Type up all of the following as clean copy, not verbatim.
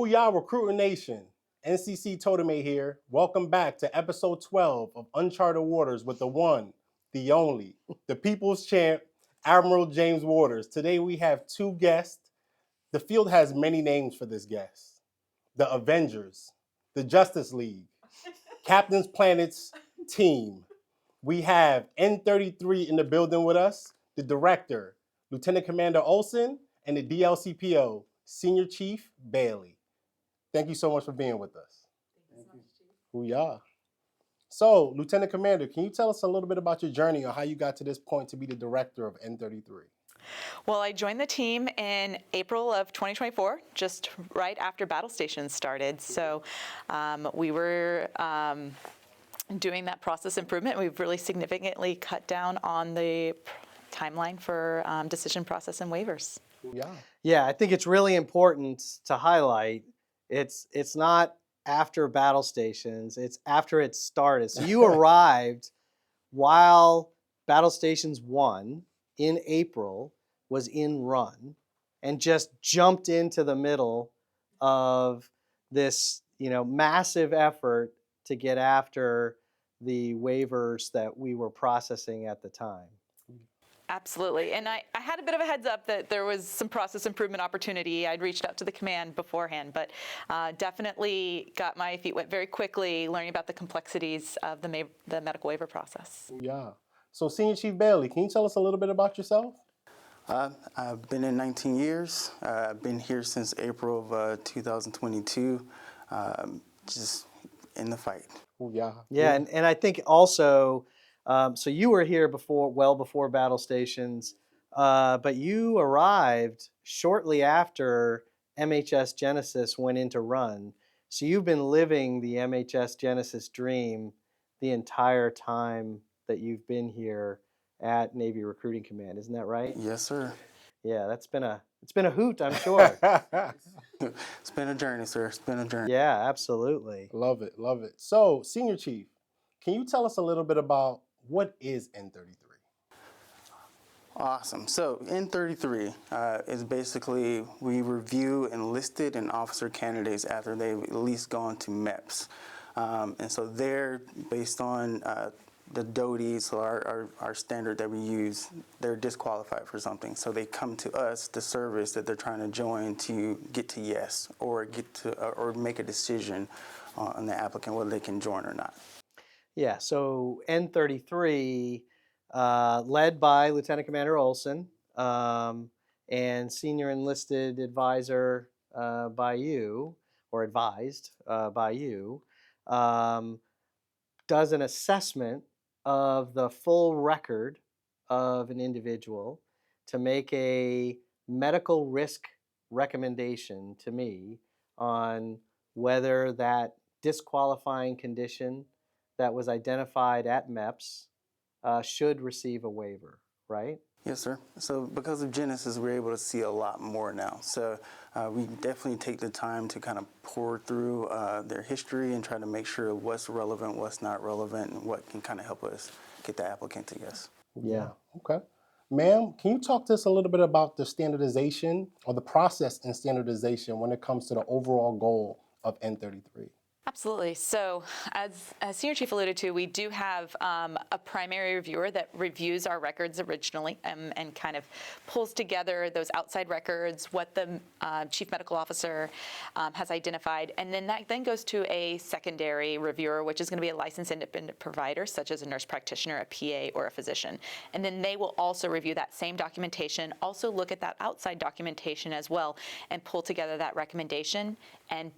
Booyah Recruiting Nation, NCC Totimeh here. Welcome back to episode 12 of Uncharted Waters with the one, the only, the people's champ, Admiral James Waters. Today we have two guests. The field has many names for this guest. The Avengers, the Justice League, Captain's Planet's team. We have N33 in the building with us, the director, Lieutenant Commander Olson, and the DLCPO, Senior Chief Bailey. Thank you so much for being with us. Thank you so much, Chief. Booyah. So, Lieutenant Commander, can you tell us a little bit about your journey or how you got to this point to be the director of N33? Well, I joined the team in April of 2024, just right after battle stations started. So we were doing that process improvement. We've really significantly cut down on the timeline for decision process and waivers. Yeah, I think it's really important to highlight it's not after battle stations, it's after it started. So you arrived while Battle Stations 1 in April was in run and just jumped into the middle of this, massive effort to get after the waivers that we were processing at the time. Absolutely. And I had a bit of a heads up that there was some process improvement opportunity. I'd reached out to the command beforehand, but definitely got my feet wet very quickly learning about the complexities of the medical waiver process. Yeah. So, Senior Chief Bailey, can you tell us a little bit about yourself? I've been in 19 years. I've been here since April of 2022, just in the fight. Yeah, and I think also, so you were here well before battle stations, but you arrived shortly after MHS Genesis went into run. So you've been living the MHS Genesis dream the entire time that you've been here at Navy Recruiting Command. Isn't that right? Yes, sir. Yeah, it's been a hoot, I'm sure. It's been a journey, sir. It's been a journey. Yeah, absolutely. Love it, love it. So, Senior Chief, can you tell us a little bit about what is N33? Awesome. So N33 is basically we review enlisted and officer candidates after they've at least gone to MEPS. And so they're based on the DOTI, so our standard that we use, they're disqualified for something. So they come to us, the service that they're trying to join, to get to yes or or make a decision on the applicant whether they can join or not. Yeah, so N33, led by Lieutenant Commander Olson and Senior Enlisted Advisor by you, or advised by you, does an assessment of the full record of an individual to make a medical risk recommendation to me on whether that disqualifying condition that was identified at MEPS should receive a waiver, right? Yes, sir. So because of Genesis, we're able to see a lot more now. So we definitely take the time to kind of pour through their history and try to make sure what's relevant, what's not relevant, and what can kind of help us get the applicant to yes. Yeah. Okay. Ma'am, can you talk to us a little bit about the standardization or the process in standardization when it comes to the overall goal of N33? Absolutely. So as Senior Chief alluded to, we do have a primary reviewer that reviews our records originally and kind of pulls together those outside records, what the Chief Medical Officer has identified. And then that then goes to a secondary reviewer, which is going to be a licensed independent provider, such as a nurse practitioner, a PA, or a physician. And then they will also review that same documentation, also look at that outside documentation as well, and pull together that recommendation. And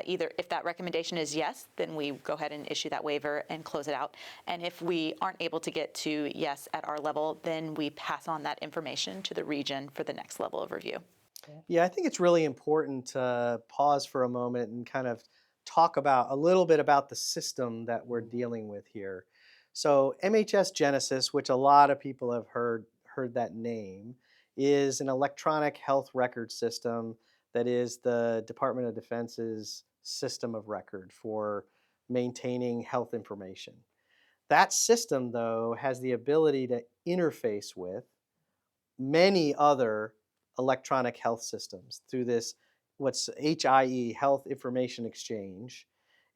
either if that recommendation is yes, then we go ahead and issue that waiver and close it out. And if we aren't able to get to yes at our level, then we pass on that information to the region for the next level of review. Yeah, I think it's really important to pause for a moment and kind of talk about a little bit about the system that we're dealing with here. So MHS Genesis, which a lot of people have heard that name, is an electronic health record system that is the Department of Defense's system of record for maintaining health information. That system, though, has the ability to interface with many other electronic health systems through this what's HIE, Health Information Exchange.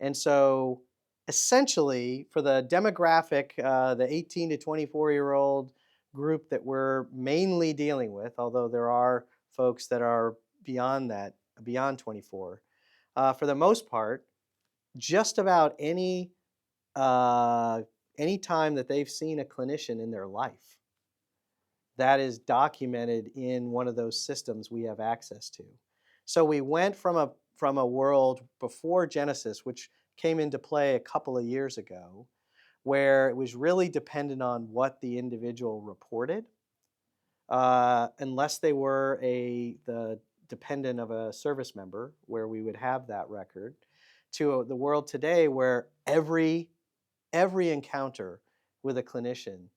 And so essentially for the demographic, the 18 to 24-year-old group that we're mainly dealing with, although there are folks that are beyond that, beyond 24, for the most part, just about any time that they've seen a clinician in their life, that is documented in one of those systems we have access to. So we went from a world before Genesis, which came into play a couple of years ago, where it was really dependent on what the individual reported, unless they were the dependent of a service member, where we would have that record, to the world today where every encounter with a clinician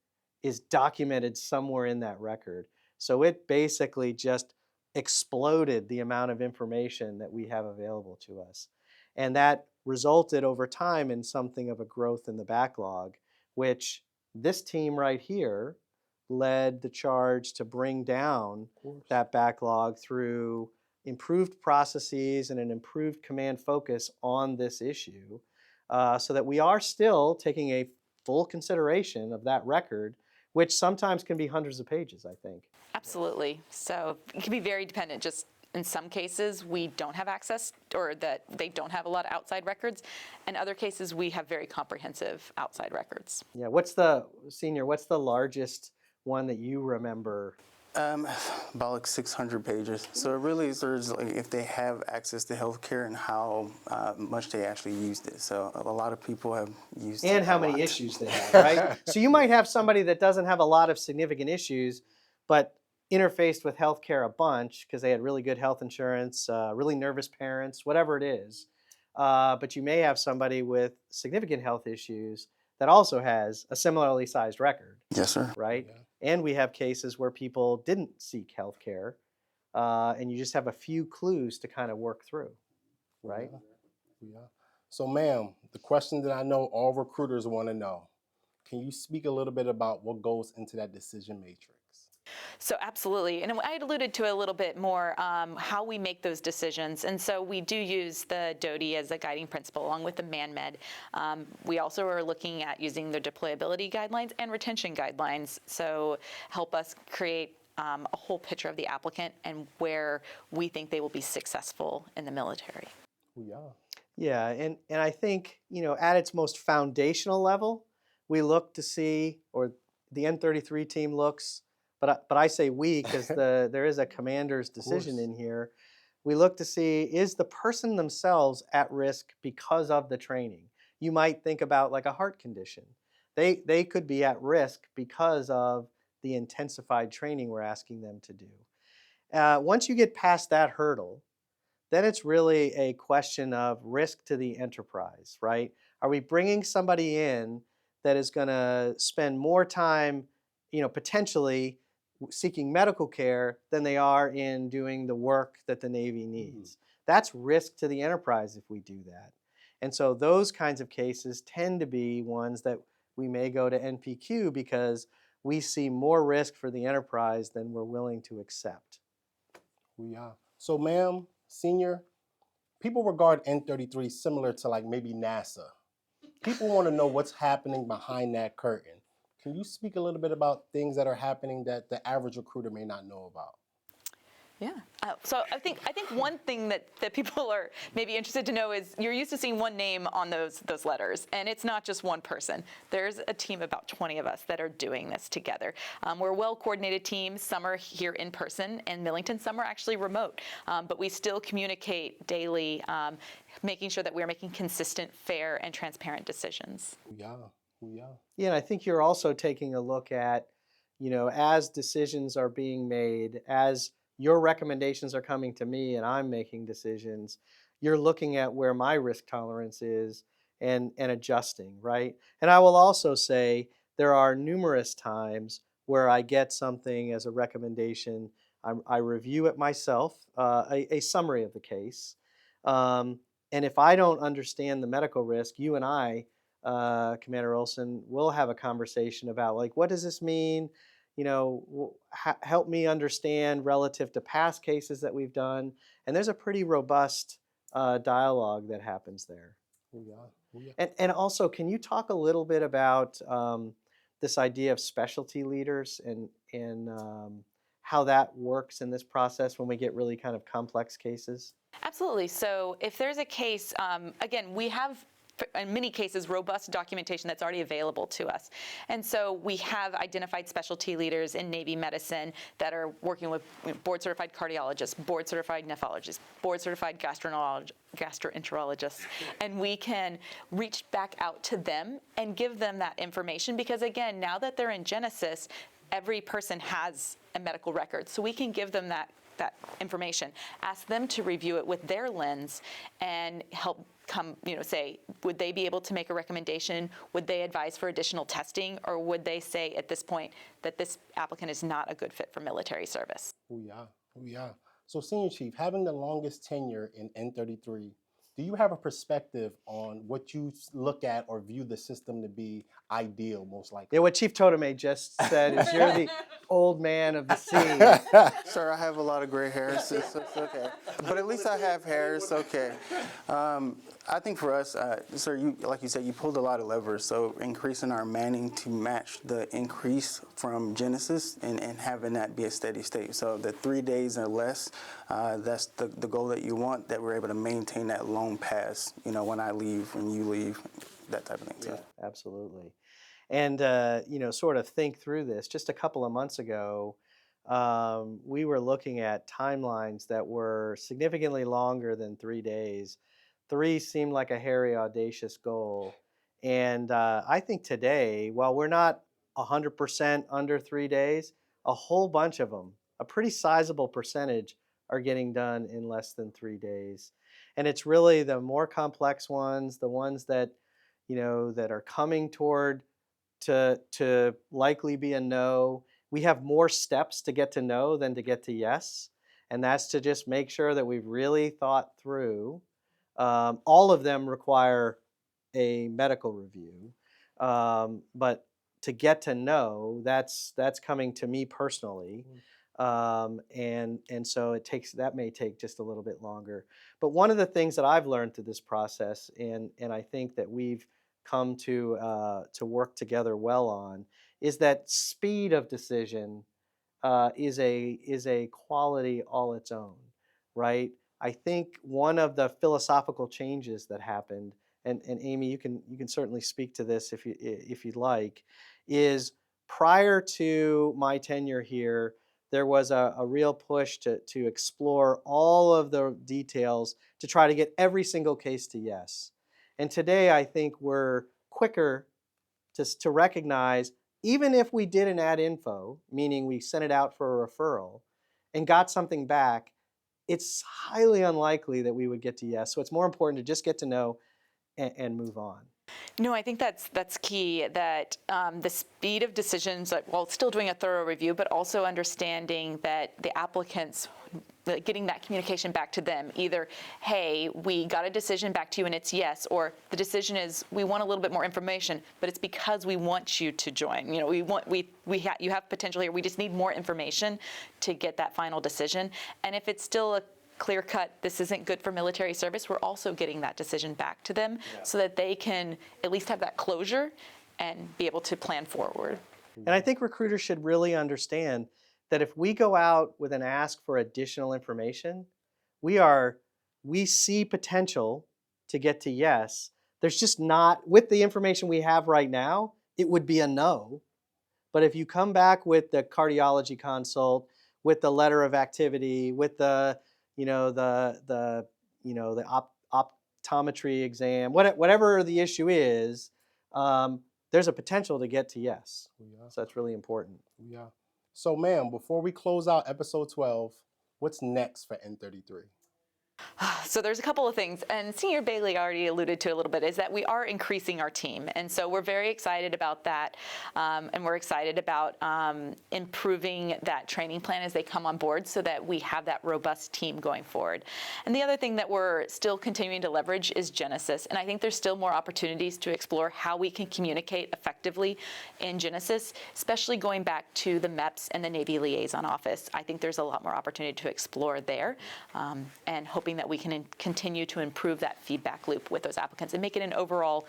is documented somewhere in that record. So it basically just exploded the amount of information that we have available to us. And that resulted over time in something of a growth in the backlog, which this team right here led the charge to bring down that backlog through improved processes and an improved command focus on this issue, so that we are still taking a full consideration of that record, which sometimes can be hundreds of pages, I think. Absolutely. So it can be very dependent. Just in some cases, we don't have access, or that they don't have a lot of outside records. In other cases, we have very comprehensive outside records. Yeah, what's the largest one that you remember? About like 600 pages. So it really is like if they have access to healthcare and how much they actually used it. So a lot of people have used it. And how many issues they have, right? So you might have somebody that doesn't have a lot of significant issues, but interfaced with healthcare a bunch because they had really good health insurance, really nervous parents, whatever it is. But you may have somebody with significant health issues that also has a similarly sized record. Yes, sir. Right? Yeah. And we have cases where people didn't seek health care, and you just have a few clues to kind of work through, right? Yeah. So, ma'am, the question that I know all recruiters want to know, can you speak a little bit about what goes into that decision matrix? So absolutely, and I had alluded to a little bit more how we make those decisions, and so we do use the DoTI as a guiding principle along with the ManMed. We also are looking at using the deployability guidelines and retention guidelines, so help us create a whole picture of the applicant and where we think they will be successful in the military. Yeah. Yeah, and I think, at its most foundational level, we look to see, or the N33 team looks, but I say we because there is a commander's decision in here. We look to see, is the person themselves at risk because of the training? You might think about like a heart condition. They could be at risk because of the intensified training we're asking them to do. Once you get past that hurdle, then it's really a question of risk to the enterprise, right? Are we bringing somebody in that is going to spend more time, potentially seeking medical care than they are in doing the work that the Navy needs? That's risk to the enterprise if we do that. And so those kinds of cases tend to be ones that we may go to NPQ because we see more risk for the enterprise than we're willing to accept. Yeah. So, ma'am, senior, people regard N33 similar to like maybe NASA. People want to know what's happening behind that curtain. Can you speak a little bit about things that are happening that the average recruiter may not know about? Yeah. So I think one thing that people are maybe interested to know is you're used to seeing one name on those letters, and it's not just one person. There's a team of about 20 of us that are doing this together. We're a well-coordinated team. Some are here in person in Millington. Some are actually remote, but we still communicate daily, making sure that we're making consistent, fair, and transparent decisions. Yeah. Yeah, and I think you're also taking a look at, as decisions are being made, as your recommendations are coming to me and I'm making decisions, you're looking at where my risk tolerance is and adjusting, right? And I will also say there are numerous times where I get something as a recommendation. I review it myself, a summary of the case. And if I don't understand the medical risk, you and I, Commander Olson, will have a conversation about like, what does this mean? help me understand relative to past cases that we've done. And there's a pretty robust dialogue that happens there. Oh yeah. Oh yeah. And also, can you talk a little bit about this idea of specialty leaders and how that works in this process when we get really kind of complex cases? Absolutely. So if there's a case, again, we have in many cases robust documentation that's already available to us. And so we have identified specialty leaders in Navy medicine that are working with board certified cardiologists, board certified nephrologists, board certified gastroenterologists, and we can reach back out to them and give them that information because again, now that they're in Genesis, every person has a medical record. So we can give them that information, ask them to review it with their lens and help say, would they be able to make a recommendation? Would they advise for additional testing? Or would they say at this point that this applicant is not a good fit for military service? Oh yeah. Oh yeah. So Senior Chief, having the longest tenure in N33, do you have a perspective on what you look at or view the system to be ideal, most likely? Yeah, what Chief Totimeh just said is you're the old man of the scene. Sir, I have a lot of gray hair, so it's okay. But at least I have hair, it's okay. I think for us, sir, like you said, you pulled a lot of levers, so increasing our manning to match the increase from Genesis and having that be a steady state. So the 3 days or less, that's the goal that you want, that we're able to maintain that long pass, when I leave, when you leave, that type of thing too. Yeah, absolutely. And, sort of think through this. Just a couple of months ago, we were looking at timelines that were significantly longer than 3 days. 3 seemed like a hairy, audacious goal. And I think today, while we're not 100% under 3 days, a whole bunch of them, a pretty sizable percentage, are getting done in less than 3 days. And it's really the more complex ones, the ones that, that are coming toward to likely be a no. We have more steps to get to no than to get to yes. And that's to just make sure that we've really thought through. All of them require a medical review. But to get to no, that's coming to me personally. And so that may take just a little bit longer. But one of the things that I've learned through this process, and I think that we've come to work together well on, is that speed of decision is a quality all its own, right? I think one of the philosophical changes that happened, and Amy, you can certainly speak to this if you'd like, is prior to my tenure here, there was a real push to explore all of the details to try to get every single case to yes. And today, I think we're quicker to recognize, even if we did an ad info, meaning we sent it out for a referral, and got something back, it's highly unlikely that we would get to yes. So it's more important to just get to know and move on. No, I think that's key, that the speed of decisions, while still doing a thorough review, but also understanding that the applicants, getting that communication back to them, either, hey, we got a decision back to you and it's yes, or the decision is we want a little bit more information, but it's because we want you to join. You have potential here. We just need more information to get that final decision. And if it's still a clear cut, this isn't good for military service, we're also getting that decision back to them so that they can at least have that closure and be able to plan forward. And I think recruiters should really understand that if we go out with an ask for additional information, we see potential to get to yes. There's just not, with the information we have right now, it would be a no. But if you come back with the cardiology consult, with the letter of activity, with the optometry exam, whatever the issue is, there's a potential to get to yes. Yeah. So that's really important. Yeah. So, ma'am, before we close out episode 12, what's next for N33? So there's a couple of things, and Senior Bailey already alluded to a little bit, is that we are increasing our team. And so we're very excited about that, and we're excited about improving that training plan as they come on board so that we have that robust team going forward. And the other thing that we're still continuing to leverage is Genesis, and I think there's still more opportunities to explore how we can communicate effectively in Genesis, especially going back to the MEPS and the Navy Liaison Office. I think there's a lot more opportunity to explore there, and hoping that we can continue to improve that feedback loop with those applicants and make it an overall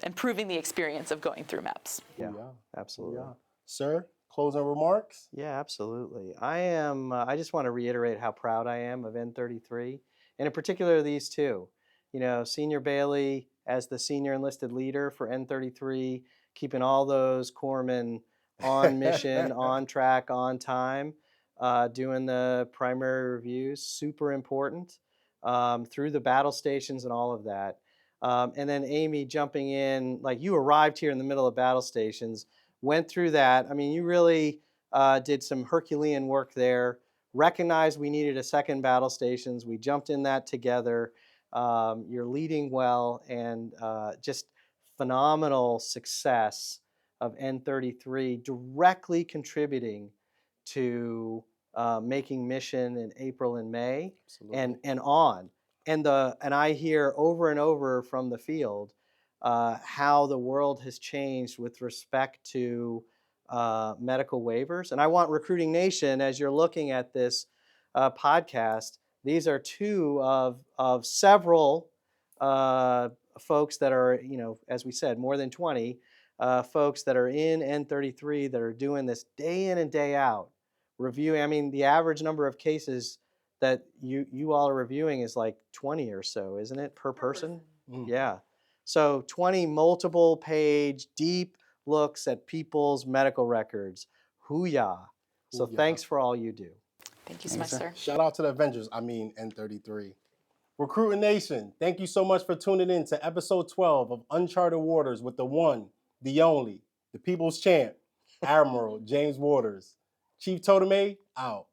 improving the experience of going through MEPS. Yeah, Yeah. absolutely. Yeah. Sir, closing remarks? Yeah, absolutely. I just want to reiterate how proud I am of N33, and in particular these two. You know, Senior Bailey as the senior enlisted leader for N33, keeping all those corpsmen on mission, on track, on time, doing the primary reviews, super important, through the battle stations and all of that. And then Amy jumping in, like you arrived here in the middle of battle stations, went through that. I mean, you really did some Herculean work there, recognized we needed a second battle stations. We jumped in that together. You're leading well, and just phenomenal success of N33 directly contributing to making mission in April and May. Absolutely. And on. And I hear over and over from the field how the world has changed with respect to medical waivers. And I want Recruiting Nation, as you're looking at this podcast, these are two of several folks that are, you know, as we said, more than 20 folks that are in N33 that are doing this day in and day out, reviewing. I mean, the average number of cases that you all are reviewing is like 20 or so, isn't it, per person? Yeah. So 20 multiple page, deep looks at people's medical records. Hoo-yah. So Hoo-yah. thanks for all you do. Thank you so much, sir. Shout out to the Avengers, N33. Recruiting Nation, thank you so much for tuning in to episode 12 of Uncharted Waters with the one, the only, the people's champ, Admiral James Waters. Chief Totimeh, out.